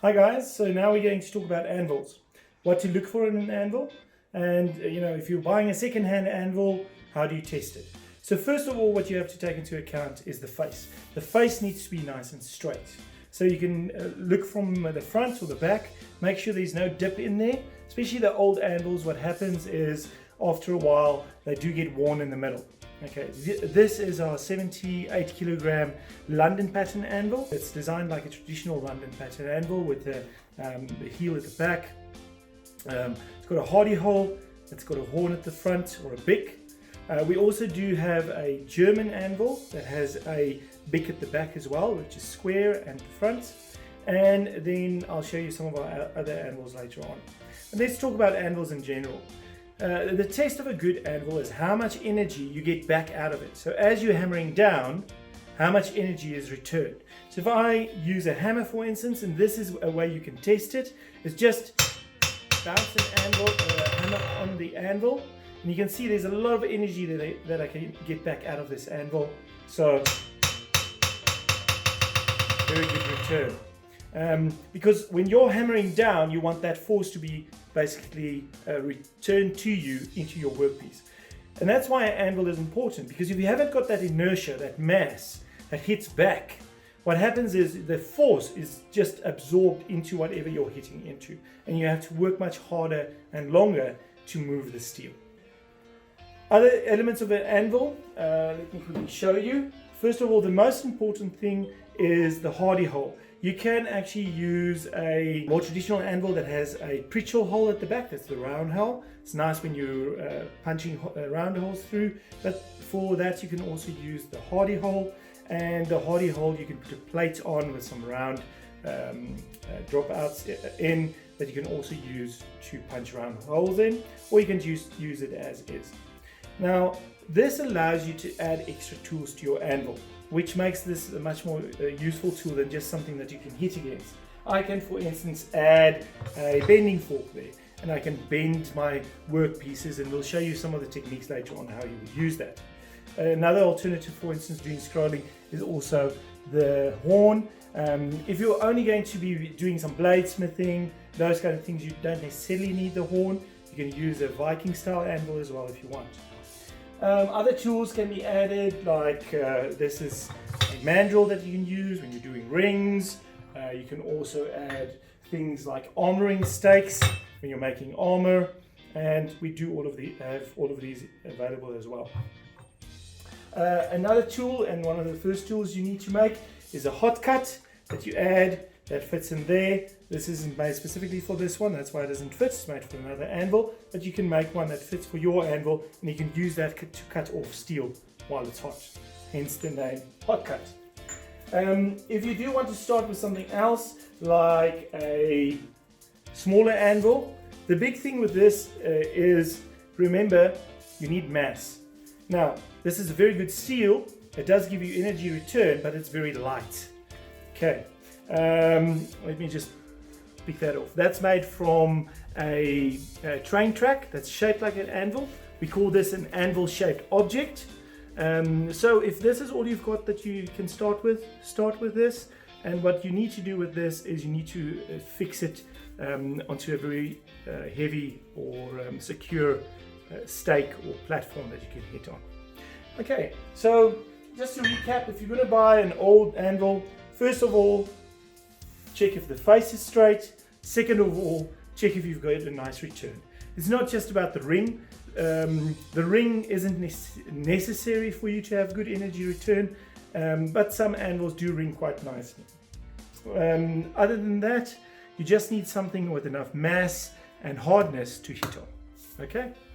Hi guys, so now we're going to talk about anvils. What to look for in an anvil, and if you're buying a second-hand anvil, how do you test it? So first of all, what you have to take into account is the face. The face needs to be nice and straight. So you can look from the front or the back, make sure there's no dip in there. Especially the old anvils, what happens is after a while they do get worn in the middle. Okay, this is our 78 kilogram London pattern anvil. It's designed like a traditional London pattern anvil with the heel at the back. It's got a hardy hole, it's got a horn at the front or a bick. We also do have a German anvil that has a bick at the back as well, which is square and front. And then I'll show you some of our other anvils later on. And let's talk about anvils in general. The test of a good anvil is how much energy you get back out of it. So as you're hammering down, how much energy is returned. So if I use a hammer, for instance, and this is a way you can test it, is just bounce an hammer on the anvil, and you can see there's a lot of energy that I can get back out of this anvil. So very good return. Because when you're hammering down, you want that force to be basically returned to you into your workpiece. And that's why an anvil is important, because if you haven't got that inertia, that mass that hits back, what happens is the force is just absorbed into whatever you're hitting into, and you have to work much harder and longer to move the steel. Other elements of an anvil, let me quickly show you. First of all, the most important thing is the hardy hole. You can actually use a more traditional anvil that has a Pritchell hole at the back. That's the round hole. It's nice when you're punching round holes through, but for that you can also use the hardy hole. And the hardy hole you can put a plate on with some round dropouts in that you can also use to punch round holes in, or you can use it as is. Now this allows you to add extra tools to your anvil, which makes this a much more useful tool than just something that you can hit against. I can, for instance, add a bending fork there, and I can bend my workpieces, and we'll show you some of the techniques later on how you would use that. Another alternative, for instance, doing scrolling is also the horn. If you're only going to be doing some bladesmithing, those kind of things, you don't necessarily need the horn. You can use a Viking style anvil as well if you want. Other tools can be added, like this is a mandrel that you can use when you're doing rings. You can also add things like armoring stakes when you're making armor, and we do have all of these available as well. Another tool, and one of the first tools you need to make, is a hot cut that you add that fits in there. This isn't made specifically for this one, that's why it doesn't fit. It's made for another anvil, but you can make one that fits for your anvil, and you can use that to cut off steel while it's hot, hence the name hot cut. If you do want to start with something else, like a smaller anvil, the big thing with this is, remember, you need mass. Now, this is a very good steel. It does give you energy return, but it's very light. Okay, let me just pick that off. That's made from a train track that's shaped like an anvil. We call this an anvil shaped object. So if this is all you've got that you can start with this. And what you need to do with this is you need to fix it onto a very heavy or secure stake or platform that you can hit on. Okay, so just to recap, if you're going to buy an old anvil, first of all, check if the face is straight. Second of all, check if you've got a nice return. It's not just about the ring. The ring isn't necessary for you to have good energy return, but some anvils do ring quite nicely. Other than that, you just need something with enough mass and hardness to hit on. Okay?